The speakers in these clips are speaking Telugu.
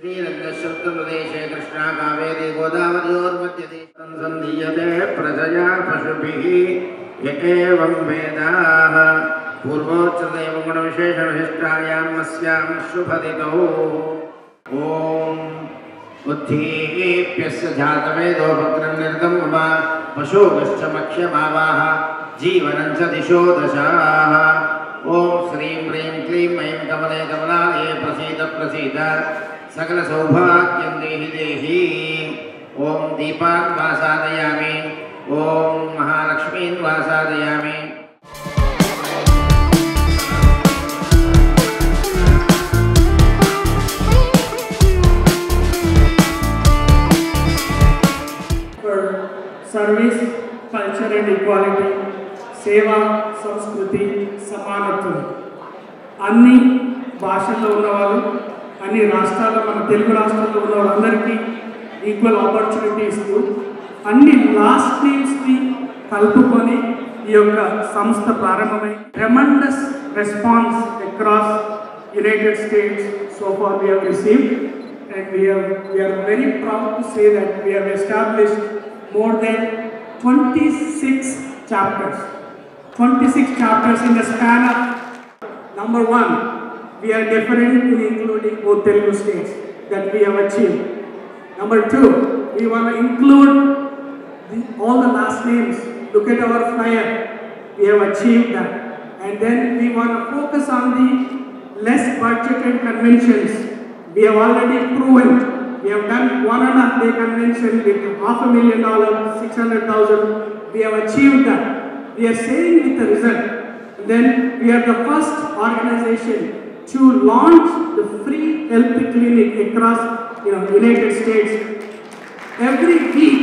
श्रीरङ्गशब्दप्रदेशे कृष्णाकावेरी गोदावर्योर्मध्ये संदीयते प्रजया पशुभिः य एवं वेदाः पूर्वोच्चदेव गुणविशेषविशिष्टायां अस्यां शुभदितौ ॐ बुद्धिप्यस्य जातवेदोपक्रन्निर्गं मम पशुश्च मक्ष्यभावाः जीवनं च दिशो दशाः ॐ श्रीं ह्रीं क्लीं ऐं कमले कमलालये प्रसीद प्रसीद सकलसौभाग्यं देहि देहि ॐ दीपान् वासादयामि ॐ महालक्ष्मीन् वासादयामि। सर्विस कल्चर एंड इक्वालिटी सेवा संस्कृति समानत्వం అన్ని భాషల్లో ఉన్నవాళ్ళు అన్ని రాష్ట్రాల్లో మన తెలుగు రాష్ట్రాల్లో ఉన్న వాళ్ళందరికీ ఈక్వల్ ఆపర్చునిటీ ఇస్తూ అన్ని లాస్ట్ నేమ్స్ని కలుపుకొని ఈ యొక్క సంస్థ ప్రారంభమై tremendous response across United States so far we have received and we are very proud to say that we have established more than 26 chapters. 26 chapters in the span of, number one, we are different in including both Telugu states that we have achieved. Number two, we want to include all the last names. Look at our flyer. We have achieved that. And then we want to focus on the less budgeted conventions. We have already proven. We have done 1.5 day convention with $500,000, 600,000. We have achieved that. We are saying with the result. And then we are the first organization to launch the free health clinic across United States. Every week,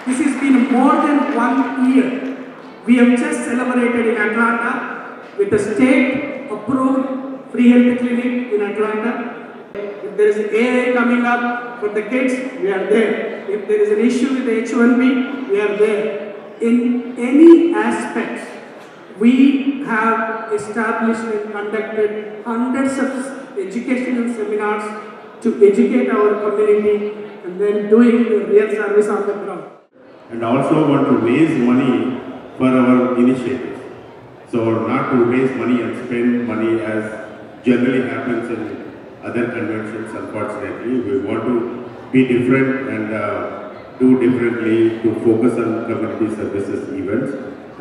this has been more than 1 year. We have just celebrated in Atlanta with the state-approved free health clinic in Atlanta. If there is AI coming up for the kids, we are there. If there is an issue with the H1B, we are there. In any aspects, we have established and conducted hundreds of educational seminars to educate our community and then doing the real service on the ground. And also want to raise money for our initiatives. So not to raise money and spend money as generally happens in other conventions. Unfortunately, we want to be different and do differently to focus on community services events.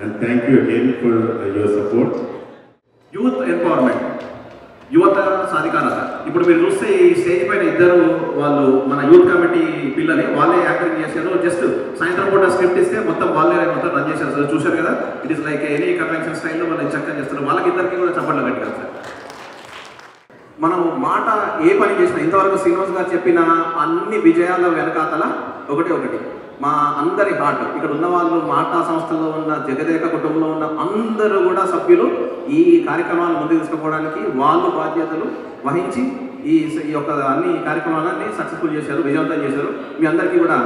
And thank you again for your support. Youth empowerment, యువత సాధికారత. ఇప్పుడు మీరు చూస్తే ఈ స్టేజ్ పైన ఇద్దరు వాళ్ళు మన యూత్ కమిటీ పిల్లలే వాళ్ళే యాక్టింగ్ చేశారు. జస్ట్ సాయంత్రం పూట స్క్రిప్ట్ ఇస్తే మొత్తం వాళ్ళే మొత్తం రన్ చేశారు. చూశారు కదా, it is like any convention స్టైల్లో వాళ్ళు చక్కగా చేస్తారు. వాళ్ళకి ఇద్దరికి కూడా చప్పట్లు కట్టారు సార్. మనం మాట ఏ పని చేసినా ఇంతవరకు శ్రీనివాస్ గారు చెప్పిన అన్ని విజయాల వెనకాతల ఒకటి మా అందరి హార్ట్. ఇక్కడ ఉన్న వాళ్ళు మాట సంస్థల్లో ఉన్న జగదేక కుటుంబంలో ఉన్న అందరూ కూడా సభ్యులు ఈ కార్యక్రమాలు ముందుకు తీసుకుపోవడానికి వాళ్ళు బాధ్యతలు వహించి ఈ యొక్క అన్ని కార్యక్రమాలన్నీ సక్సెస్ఫుల్ చేశారు, విజయవంతం చేశారు. మీ అందరికీ కూడా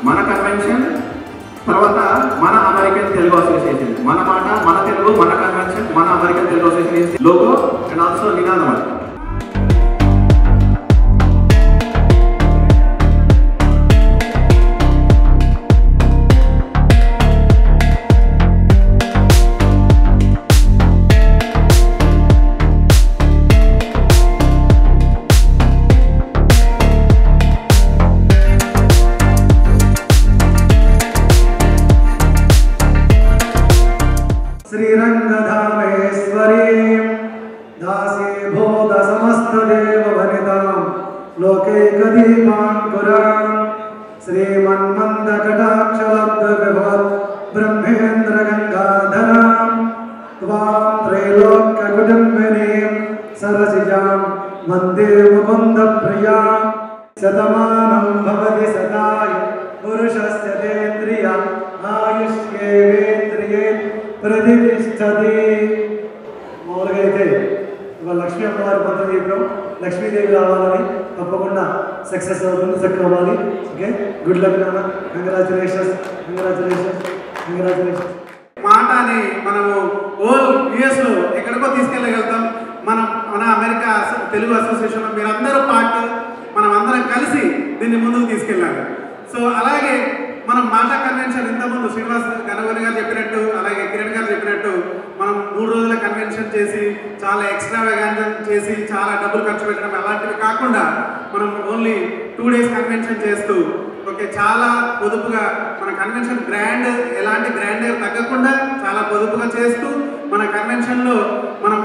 మన కన్వెన్షన్ తర్వాత మన అమెరికన్ తెలుగు అసోసియేషన్. మన మాట, మన తెలుగు, మన కన్వెన్షన్, మన American Telugu association logo and also నినాదం అది. श्रीरंगधामेश्वरी दासी भोग समस्त देव वनितां लोकैकदीपांकुरां श्रीमन्मन्दकटाक्षलब्ध శతమానం భవతి శతాయ పురుషస్య తేంద్రియ ఆయుష్యేంద్రియే ప్రతిష్టతి. మామూలుగా అయితే ఇవాళ లక్ష్మీ అమ్మవారి మంత్రం చెప్పాం, లక్ష్మీదేవి రావాలని, తప్పకుండా సక్సెస్ అవుతుంది, చక్కగా అవ్వాలి. ఓకే, గుడ్ లక్ నాన్న, కంగ్రాచులేషన్స్ కంగ్రాచులేషన్స్ కంగ్రాచులేషన్స్. మాటని మనము ఓల్ యుఎస్లో ఎక్కడికో తీసుకెళ్ళగలుగుతాం. మన అమెరికా తెలుగు అసోసియేషన్లో మీరందరూ పార్ట్, మనం అందరం కలిసి దీన్ని ముందుకు తీసుకెళ్ళాలి. సో అలాగే మనం మాటా కన్వెన్షన్ ఇంతకుముందు శ్రీనివాస్ గణగోని గారు చెప్పినట్టు, అలాగే కిరణ్ గారు చెప్పినట్టు మనం 3 రోజుల కన్వెన్షన్ చేసి చాలా ఎక్స్ట్రావాగెంట్ చేసి చాలా డబ్బులు ఖర్చు పెట్టడం అలాంటివి కాకుండా మనం ఓన్లీ 2 days కన్వెన్షన్ చేస్తూ ఓకే చాలా పొదుపుగా మన కన్వెన్షన్ గ్రాండ్ ఎలాంటి గ్రాండ్ తగ్గకుండా చాలా పొదుపుగా చేస్తూ మన కన్వెన్షన్లో మనం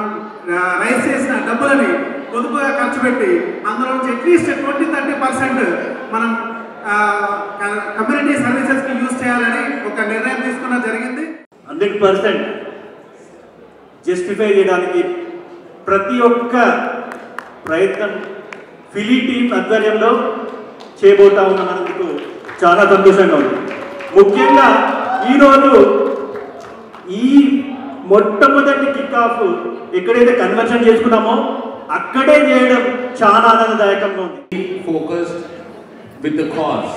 రైజ్ చేసిన డబ్బులని పొదుపుగా ఖర్చు పెట్టి అందులో నుంచి అట్లీస్ట్ 20-30% మనం కమ్యూనిటీ సర్వీసెస్కి యూజ్ చేయాలని ఒక నిర్ణయం తీసుకోవడం జరిగింది. 100% జస్టిఫై చేయడానికి ప్రతి ఒక్క ప్రయత్నం ఫిలీ టీమ్ ఆధ్వర్యంలో చేయబోతా ఉన్నందుకు చాలా సంతోషంగా ఉంది. ముఖ్యంగా ఈరోజు ఈ మొట్టమొదటి కిక్ ఆఫ్ ఎక్కడైతే కన్వర్షన్ చేసుకున్నామో అక్కడే చేయడం చాలా ఆనందదాయకంగా ఉంది. Focused with the cause,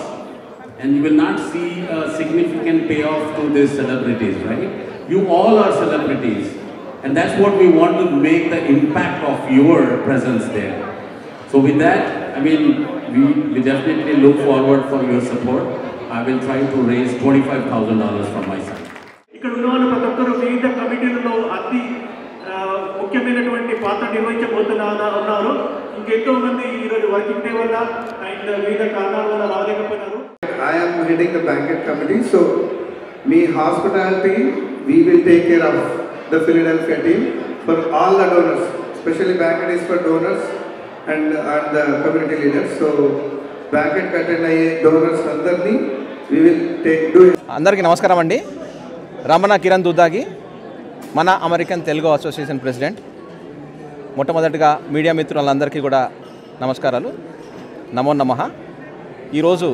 and you will not see a significant payoff to these celebrities, right? You all are celebrities, and that's what we want to make the impact of your presence there. So with that, I mean, we definitely look forward for your support. I will try to raise $25,000 from my side. ఇక్కడ ఉన్న వాళ్ళు ప్రతి ఒక్కరు వివిధ కమిటీలలో అతి ముఖ్యమైనటువంటి పాత్ర నిర్వహించబోతున్నారు. ఇంకెంతో మంది ఈరోజు వర్కింగ్ డే వల్ల అండ్ వివిధ కారణాల వల్ల రాలేకపోయినారు. I am heading the banquet committee, so me hospitality we will take care of the Philadelphia team for all the donors, especially banquet is for donors and the community leaders. So banquet attend అయ్యే donors అందరినీ we will do it. అందరికీ నమస్కారం అండి. రమణ కిరణ్ దుద్దాగి, మన అమెరికన్ తెలుగు అసోసియేషన్ ప్రెసిడెంట్. మొట్టమొదటిగా మీడియా మిత్రులందరికీ కూడా నమస్కారాలు, నమో నమః. ఈరోజు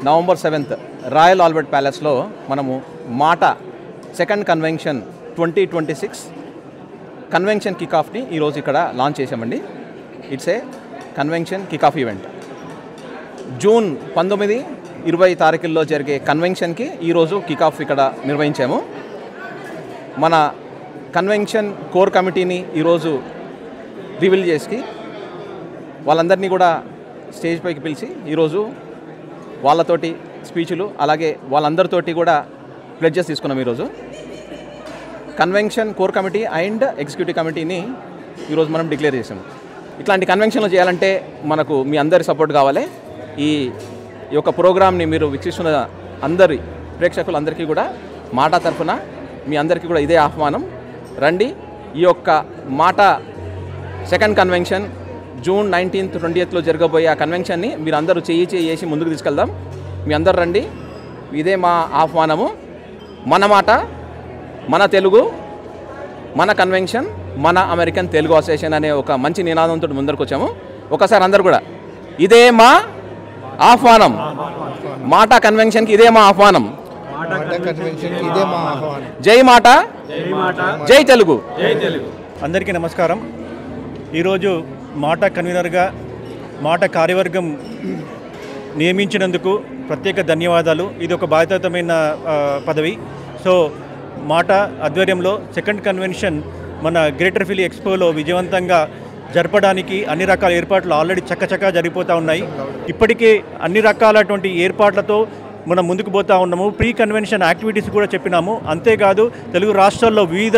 November 7th రాయల్ ఆల్బర్ట్ ప్యాలెస్లో మనము మాటా సెకండ్ కన్వెన్షన్ 2026 కన్వెన్షన్ కిక్ ఆఫ్ని ఈరోజు ఇక్కడ లాంచ్ చేసామండి. It's a convention kick off event. June 19-20 తారీఖుల్లో జరిగే కన్వెన్షన్కి ఈరోజు కిక్ ఆఫ్ ఇక్కడ నిర్వహించాము. మన కన్వెన్షన్ కోర్ కమిటీని ఈరోజు రివీల్ చేసి వాళ్ళందరినీ కూడా స్టేజ్ పైకి పిలిచి ఈరోజు వాళ్ళతోటి స్పీచ్లు అలాగే వాళ్ళందరితోటి కూడా ప్లెడ్జెస్ తీసుకున్నాం. ఈరోజు convention core committee and executive కమిటీని ఈరోజు మనం డిక్లేర్ చేసాము. ఇట్లాంటి కన్వెన్షన్లు చేయాలంటే మనకు మీ అందరి సపోర్ట్ కావాలి. ఈ యొక్క ప్రోగ్రామ్ని మీరు వీక్షిస్తున్న అందరి ప్రేక్షకులందరికీ కూడా మాటా తరఫున మీ అందరికీ కూడా ఇదే ఆహ్వానం. రండి, ఈ యొక్క మాటా second convention June 19th 20th జరగబోయే ఆ కన్వెన్షన్ని మీరు అందరూ చేసి ముందుకు తీసుకెళ్దాం. మీ అందరు రండి, ఇదే మా ఆహ్వానము. మన మాట, మన తెలుగు, మన కన్వెన్షన్, మన అమెరికన్ తెలుగు అసోసియేషన్ అనే ఒక మంచి నినాదంతో ముందరకు వచ్చాము. ఒకసారి అందరు కూడా ఇదే మా ఆహ్వానం, మాటా కన్వెన్షన్కి ఇదే మా ఆహ్వానం. జై మాటా, జై తెలుగు. అందరికీ నమస్కారం. ఈరోజు మాటా కన్వీనర్గా మాటా కార్యవర్గం నియమించినందుకు ప్రత్యేక ధన్యవాదాలు. ఇది ఒక బాధ్యతమైన పదవి. సో మాటా ఆధ్వర్యంలో సెకండ్ కన్వెన్షన్ మన గ్రేటర్ ఫిలీ ఎక్స్పోలో విజయవంతంగా జరపడానికి అన్ని రకాల ఏర్పాట్లు ఆల్రెడీ చక్కచక్క జరిగిపోతూ ఉన్నాయి. ఇప్పటికే అన్ని రకాలటువంటి ఏర్పాట్లతో మనం ముందుకు పోతూ ఉన్నాము. ప్రీ కన్వెన్షన్ యాక్టివిటీస్ కూడా చెప్పినాము. అంతేకాదు తెలుగు రాష్ట్రాల్లో వివిధ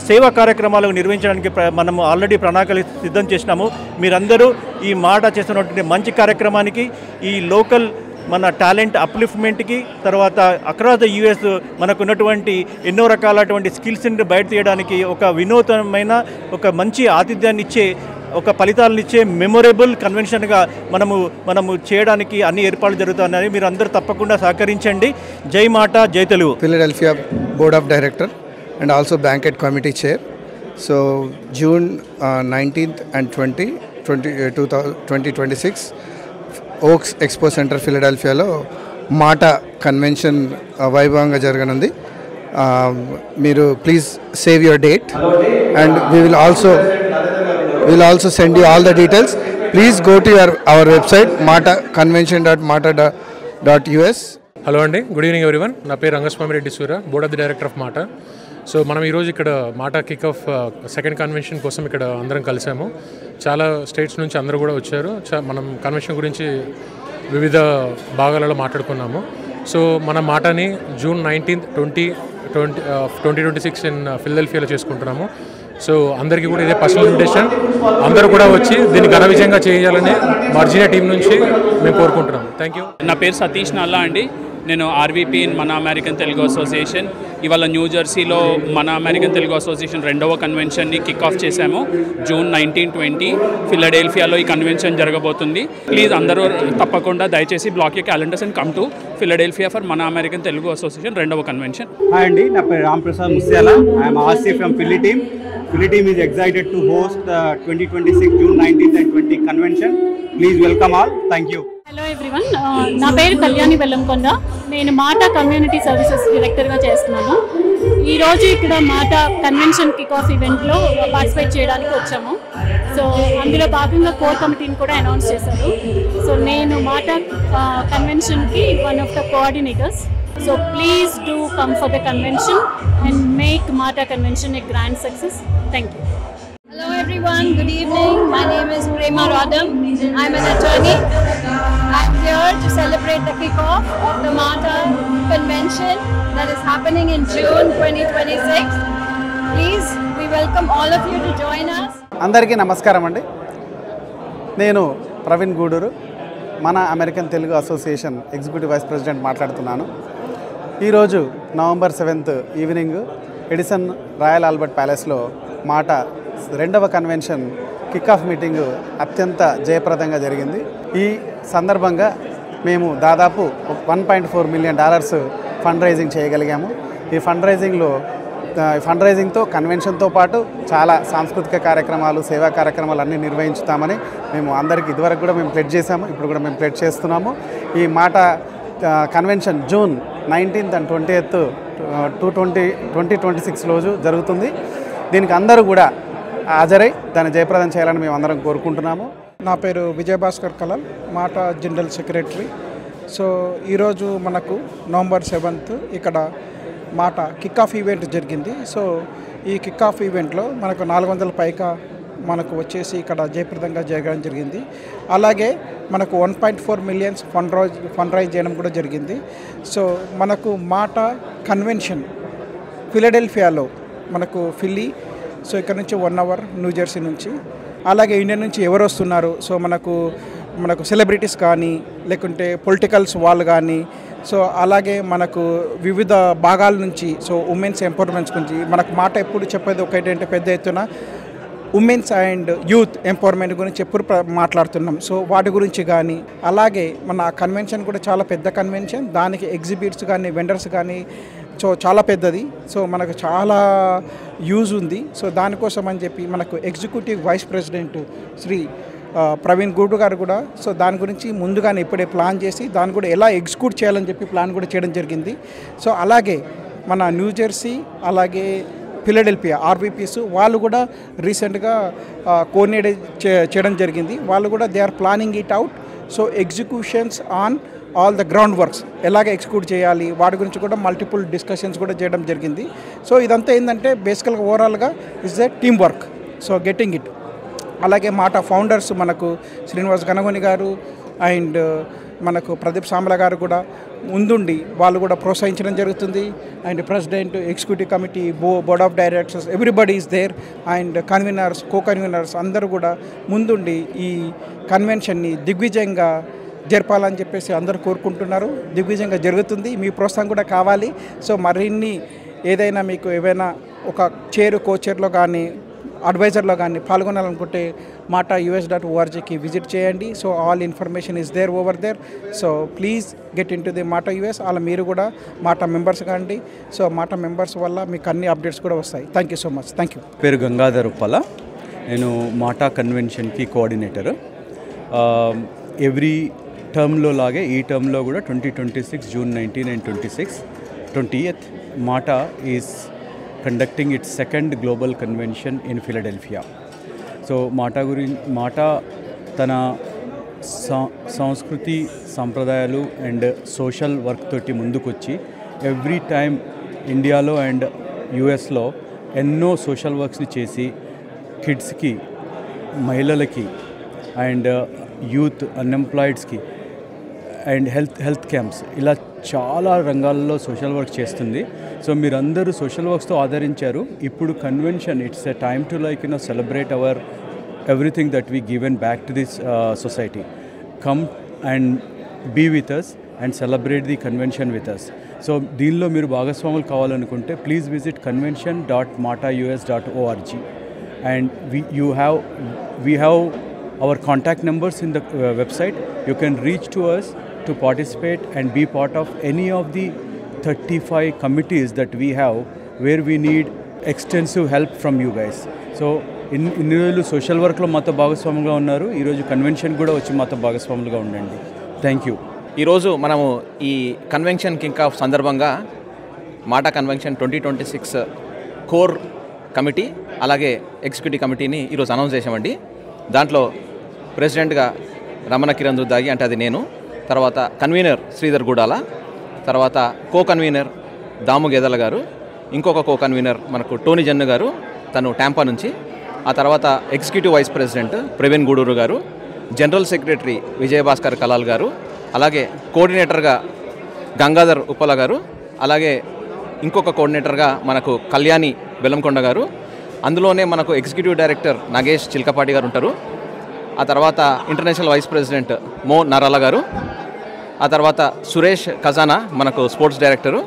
సేవా కార్యక్రమాలు నిర్వహించడానికి మనము ఆల్రెడీ ప్రణాళికలు సిద్ధం చేసినాము. మీరందరూ ఈ మాట చేస్తున్నటువంటి మంచి కార్యక్రమానికి, ఈ లోకల్ మన టాలెంట్ అప్లిఫ్ట్మెంట్కి, తర్వాత అక్రాస్ ద యూఎస్ మనకున్నటువంటి ఎన్నో రకాలటువంటి స్కిల్స్ని బయట తీయడానికి ఒక వినూతనమైన ఒక మంచి ఆతిథ్యాన్ని ఇచ్చే, ఒక ఫలితాలను ఇచ్చే మెమొరబుల్ కన్వెన్షన్గా మనము చేయడానికి అన్ని ఏర్పాట్లు జరుగుతున్నాయి. మీరు అందరూ తప్పకుండా సహకరించండి. జై మాటా, జై Telugu. Philadelphia board of director and also banquet committee chair. So June 19th and 2026 Oaks expo center ఫిలడెల్ఫియాలో మాట కన్వెన్షన్ వైభవంగా జరగనుంది. మీరు please save your date and we will also send you all the details. Please go to our website mataconvention.mata.us. Hello అండి, గుడ్ ఈవినింగ్ ఎవ్రీవన్. నా పేరు Rangaswamy Reddy Surya, board of the director of MATA. So మనం ఈరోజు ఇక్కడ మాటా కిక్ ఆఫ్ సెకండ్ కన్వెన్షన్ కోసం ఇక్కడ అందరం కలిసాము. చాలా స్టేట్స్ నుంచి అందరూ కూడా వచ్చారు. మనం కన్వెన్షన్ గురించి వివిధ భాగాలలో మాట్లాడుకున్నాము. సో మన మాటాని జూన్ 19, 2026 ఇన్ ఫిలడెల్ఫియాలో చేసుకుంటున్నాము. సో అందరికీ కూడా ఇదే పర్సనల్ ఇన్విటేషన్. అందరూ కూడా వచ్చి దీన్ని ఘన విజయంగా చేయాలని మార్జినా టీం నుంచి మేము కోరుకుంటున్నాము. Thank you. నా పేరు సతీష్ నల్లా అండి. నేను ఆర్వీపీ ఇన్ మన అమెరికన్ తెలుగు అసోసియేషన్. ఇవాళ న్యూ జెర్సీలో మన అమెరికన్ తెలుగు అసోసియేషన్ 2వ కన్వెన్షన్ని కిక్ ఆఫ్ చేశాము. జూన్ 19, 20 ఫిలడెల్ఫియాలో ఈ కన్వెన్షన్ జరగబోతుంది. ప్లీజ్ అందరూ తప్పకుండా దయచేసి block you calendars and come to Philadelphia for మన అమెరికన్ తెలుగు అసోసియేషన్ 2వ కన్వెన్షన్. హాయ్ అండి, నా పేరు Ramprasad Musyala. I'm RC from Philly team. Philly team is excited to host the 2026 June 19th and 20 convention. Please welcome all. Thank you. Hello everyone, నా పేరు కళ్యాణి బెల్లంకొండ. నేను మాటా కమ్యూనిటీ సర్వీసెస్ డైరెక్టర్గా చేస్తున్నాను. ఈరోజు ఇక్కడ మాటా కన్వెన్షన్ కిక్ ఆఫ్ ఈవెంట్లో పార్టిసిపేట్ చేయడానికి వచ్చాము. సో అందులో భాగంగా కోర్ కమిటీని కూడా అనౌన్స్ చేశారు. సో నేను మాటా కన్వెన్షన్కి one of the coordinators. So please do come for the convention and make Mata Convention a grand success. Thank you. Hello everyone, good evening. My name is Prema Radham. I'm an attorney. I'm here to celebrate the kickoff of the Mata Convention that is happening in June 2026. Please, we welcome all of you to join us. అందరికీ నమస్కారం అండి. నేను ప్రవీణ్ గూడూరు, మన American Telugu association executive vice president మాట్లాడుతున్నాను. ఈరోజు November 7th evening Edison Royal Albert ప్యాలెస్లో మాటా 2వ కన్వెన్షన్ కిక్ ఆఫ్ మీటింగ్ అత్యంత జయప్రదంగా జరిగింది. ఈ సందర్భంగా మేము దాదాపు $1.4 million ఫండ్ రైజింగ్ చేయగలిగాము. ఈ ఫండ్ రైజింగ్తో కన్వెన్షన్తో పాటు చాలా సాంస్కృతిక కార్యక్రమాలు, సేవా కార్యక్రమాలు అన్నీ నిర్వహించుతామని మేము అందరికీ ఇదివరకు కూడా మేము ప్లెడ్జ్ చేశాము. ఇప్పుడు కూడా మేము ప్లెడ్జ్ చేస్తున్నాము. ఈ మాటా convention June 19th and 20th 2026 రోజు జరుగుతుంది. దీనికి అందరూ కూడా హాజరై దాన్ని జయప్రదం చేయాలని మేము అందరం కోరుకుంటున్నాము. నా పేరు విజయభాస్కర్ కలాల్, మాటా జనరల్ సెక్రటరీ. సో ఈరోజు మనకు నవంబర్ 7th ఇక్కడ మాటా కిక్ ఆఫ్ ఈవెంట్ జరిగింది. సో ఈ కిక్ ఆఫ్ ఈవెంట్లో మనకు 400 పైగా మనకు వచ్చేసి ఇక్కడ జయప్రదంగా జరగడం జరిగింది. అలాగే మనకు 1.4 million ఫండ్ రైజ్ చేయడం కూడా జరిగింది. సో మనకు మాటా కన్వెన్షన్ ఫిలడెల్ఫియాలో మనకు ఫిల్లీ, సో ఇక్కడ నుంచి 1 hour న్యూ జెర్సీ నుంచి, అలాగే ఇండియా నుంచి ఎవరు వస్తున్నారు, సో మనకు సెలబ్రిటీస్ కానీ లేకుంటే పొలిటికల్స్ వాళ్ళు కానీ, సో అలాగే మనకు వివిధ భాగాల నుంచి, సో ఉమెన్స్ ఎంపవర్మెంట్స్ గురించి మనకు మాట ఎప్పుడు చెప్పేది ఒకటంటే పెద్ద ఎత్తున ఉమెన్స్ అండ్ యూత్ ఎంపవర్మెంట్ గురించి ఎప్పుడు మాట్లాడుతున్నాం. సో వాటి గురించి కానీ, అలాగే మన కన్వెన్షన్ కూడా చాలా పెద్ద కన్వెన్షన్, దానికి ఎగ్జిబిట్స్ కానీ వెండర్స్ కానీ సో చాలా పెద్దది. సో మనకు చాలా యూజ్ ఉంది. సో దానికోసం అని చెప్పి మనకు executive vice president Shri Praveen Gudu గారు కూడా సో దాని గురించి ముందుగానే ఇప్పుడే ప్లాన్ చేసి దాన్ని కూడా ఎలా ఎగ్జిక్యూట్ చేయాలని చెప్పి ప్లాన్ కూడా చేయడం జరిగింది. సో అలాగే మన న్యూ జెర్సీ అలాగే ఫిలడెల్ఫియా ఆర్వీపీస్ వాళ్ళు కూడా రీసెంట్గా కోఆర్డినేట్ చేయడం జరిగింది. వాళ్ళు కూడా they are planning it out. So executions on all the ground works ఎలాగ ఎగ్జిక్యూట్ చేయాలి వాటి గురించి కూడా మల్టిపుల్ డిస్కషన్స్ కూడా చేయడం జరిగింది. సో ఇదంతా ఏంటంటే బేసికల్గా ఓవరాల్గా is a team work. So getting it. అలాగే మాటా ఫౌండర్స్ మనకు శ్రీనివాస్ గనగోని గారు అండ్ మనకు ప్రదీప్ సాంబల గారు కూడా ముందుండి వాళ్ళు కూడా ప్రోత్సహించడం జరుగుతుంది. And president, executive committee, board of directors, everybody is there. And conveners, co conveners అందరూ కూడా ముందుండి ఈ కన్వెన్షన్ని దిగ్విజయంగా జరపాలని చెప్పేసి అందరూ కోరుకుంటున్నారు. దిగ్విజయంగా జరుగుతుంది. మీ ప్రోత్సాహం కూడా కావాలి. సో మరిన్ని ఏదైనా మీకు ఏవైనా ఒక కోచైర్లో కానీ అడ్వైజర్లో కానీ పాల్గొనాలనుకుంటే మాటా US.orgకి విజిట్ చేయండి. So all information is there over there. So please get in to the MATA US. అలా మీరు కూడా మాటా మెంబర్స్ కాండి. సో మాటా మెంబర్స్ వల్ల మీకు అన్ని అప్డేట్స్ కూడా వస్తాయి. Thank you so much. Thank you. పేరు గంగాధర్ ఉప్పల. నేను మాటా కన్వెన్షన్కి కోఆర్డినేటర్. ఎవ్రీ టర్మ్లో లాగే ఈ టర్మ్లో కూడా 2026 June 19 and 20th MATA is conducting its second global convention in Philadelphia. So MATA తన సంస్కృతి సంప్రదాయాలు అండ్ సోషల్ వర్క్ తోటి ముందుకొచ్చి ఎవ్రీ టైం ఇండియాలో అండ్ యుఎస్లో ఎన్నో సోషల్ వర్క్స్ని చేసి కిడ్స్కి, మహిళలకి అండ్ యూత్ అన్ఎంప్లాయిడ్స్కి అండ్ హెల్త్ క్యాంప్స్ ఇలా చాలా రంగాల్లో సోషల్ వర్క్ చేస్తుంది. సో మీరందరూ సోషల్ వర్క్స్తో ఆదరించారు. ఇప్పుడు convention it's a time to celebrate our everything that we given back to this society. Come and be with us and celebrate the convention with us. So దీనిలో మీరు భాగస్వాములు కావాలనుకుంటే please visit convention.matas.org and we have our contact numbers in the website. You can reach to us to participate and be part of any of the 35 committees that we have where we need extensive help from you guys. So ఇన్ని రోజులు సోషల్ వర్క్లో మాతో భాగస్వాములుగా ఉన్నారు. ఈరోజు కన్వెన్షన్ కూడా వచ్చి మాతో భాగస్వాములుగా ఉండండి. Thank you. ఈరోజు మనము ఈ కన్వెన్షన్ కిక్ ఆఫ్ సందర్భంగా మాటా కన్వెన్షన్ 2026 కోర్ కమిటీ అలాగే ఎగ్జిక్యూటివ్ కమిటీని ఈరోజు అనౌన్స్ చేసామండి. దాంట్లో ప్రెసిడెంట్గా రమణ కిరణ్ దుద్దాగి అంటే అది నేను, తర్వాత కన్వీనర్ శ్రీధర్ గుడాల, తర్వాత కో కన్వీనర్ దాము గేదల గారు, ఇంకొక కో కన్వీనర్ మనకు టోనీ జన్ను గారు, తను ట్యాంపా నుంచి, ఆ తర్వాత executive vice president Praveen Guduru గారు, జనరల్ సెక్రటరీ విజయభాస్కర్ కలాల్ గారు, అలాగే కోఆర్డినేటర్గా గంగాధర్ ఉప్పల గారు, అలాగే ఇంకొక కోఆర్డినేటర్గా మనకు కళ్యాణి బెల్లంకొండ గారు, అందులోనే మనకు ఎగ్జిక్యూటివ్ డైరెక్టర్ నాగేష్ చిల్కపాటి గారు ఉంటారు, ఆ తర్వాత ఇంటర్నేషనల్ వైస్ ప్రెసిడెంట్ మో నరాల గారు, ఆ తర్వాత సురేష్ ఖజానా మనకు స్పోర్ట్స్ డైరెక్టరు,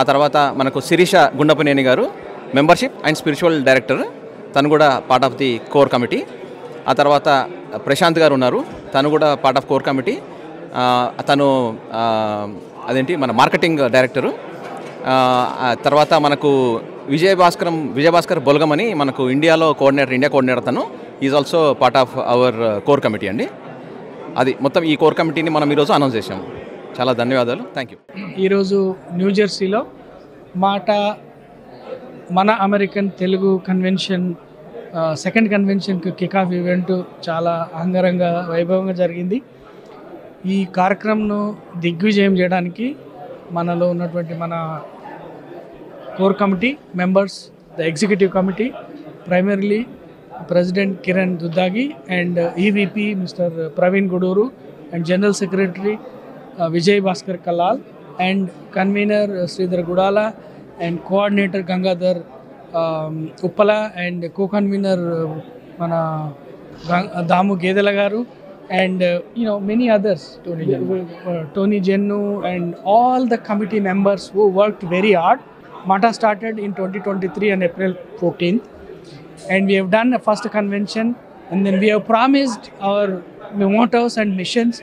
ఆ తర్వాత మనకు శిరీష గుండపనేని గారు మెంబర్షిప్ అండ్ స్పిరిచువల్ డైరెక్టర్, తను కూడా part of the core committee, ఆ తర్వాత ప్రశాంత్ గారు ఉన్నారు, తను కూడా పార్ట్ ఆఫ్ కోర్ కమిటీ, తను మన మార్కెటింగ్ డైరెక్టరు, తర్వాత మనకు విజయభాస్కర్ బొలగం అని మనకు ఇండియా కోఆర్డినేటర్ తను is also part of our core committee అండి. అది మొత్తం ఈ కోర్ కమిటీని మనం ఈరోజు అనౌన్స్ చేసాము. చాలా ధన్యవాదాలు. Thank you. ఈరోజు న్యూజెర్సీలో మాటా మన అమెరికన్ తెలుగు కన్వెన్షన్ సెకండ్ కన్వెన్షన్కి కిక్ ఆఫ్ ఈవెంట్ చాలా అంగరంగ వైభవంగా జరిగింది. ఈ కార్యక్రమంను దిగ్విజయం చేయడానికి మనలో ఉన్నటువంటి మన core committee members, the executive committee, primarily president Kiran Duddagi and EVP mister Praveen Guduru and general secretary Vijay Bhaskar Kalal and convener Sridhar Gudala and coordinator Gangadhar Uppala and co-convener mana Damu Gedala garu and many others, Tony Jennu and all the committee members who worked very hard. MATA started in 2023 on April 14th and we have done a first convention and then we have promised our mottos and missions.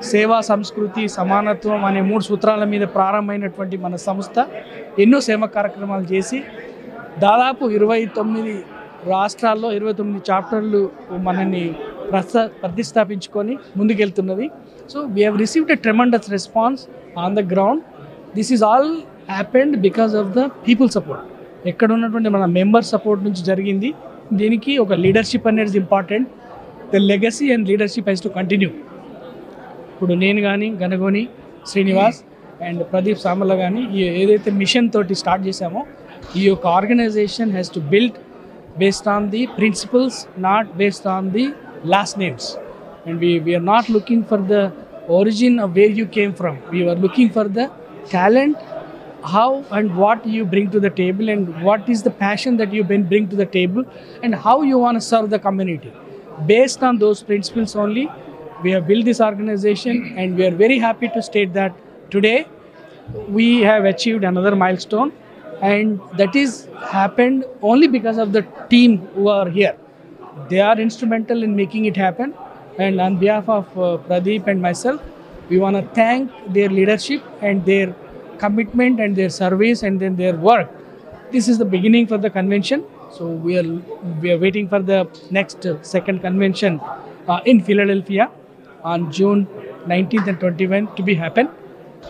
సేవా సంస్కృతి సమానత్వం అనే 3 సూత్రాల మీద ప్రారంభమైనటువంటి మన సంస్థ ఎన్నో సేవా కార్యక్రమాలు చేసి దాదాపు 29 రాష్ట్రాల్లో 29 చాప్టర్లు మనని ప్రతిష్టాపించుకొని ముందుకెళ్తున్నది. So we have received a tremendous response on the ground. This is all happened because of the people support. ఎక్కడ ఉన్నటువంటి మన మెంబర్ సపోర్ట్ నుంచి జరిగింది. దీనికి ఒక లీడర్షిప్ అనేది important. The legacy and leadership has to continue. ఇప్పుడు నేను కానీ గనగోని శ్రీనివాస్ అండ్ ప్రదీప్ సామల్ల కానీ ఏదైతే మిషన్ తోటి స్టార్ట్ చేశామో ఈ యొక్క organisation has to build based on the principles, not based on the last names. And we're not looking for the origin of where you came from. We were looking for the talent, how and what you bring to the table and what is the passion that you bring to the table and how you want to serve the community. Based on those principles only, we have built this organization and we are very happy to state that today we have achieved another milestone and that is happened only because of the team who are here. They are instrumental in making it happen. And on behalf of Pradeep and myself, we want to thank their leadership and their commitment and their service and then their work. This is the beginning for the convention. So we are waiting for the next second convention in Philadelphia on June 19th and 21st to be happen,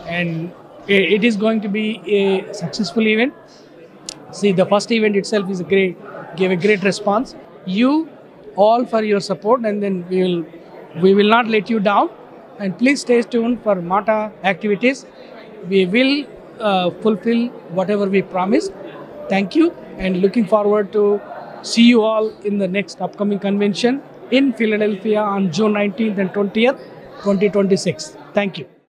and it is going to be a successful event. See, the first event itself is gave a great response. You all for your support, and then we will not let you down. And please stay tuned for MATA activities. We will fulfill whatever we promised. Thank you, and looking forward to see you all in the next upcoming convention in Philadelphia on June 19th and 20th, 2026. Thank you.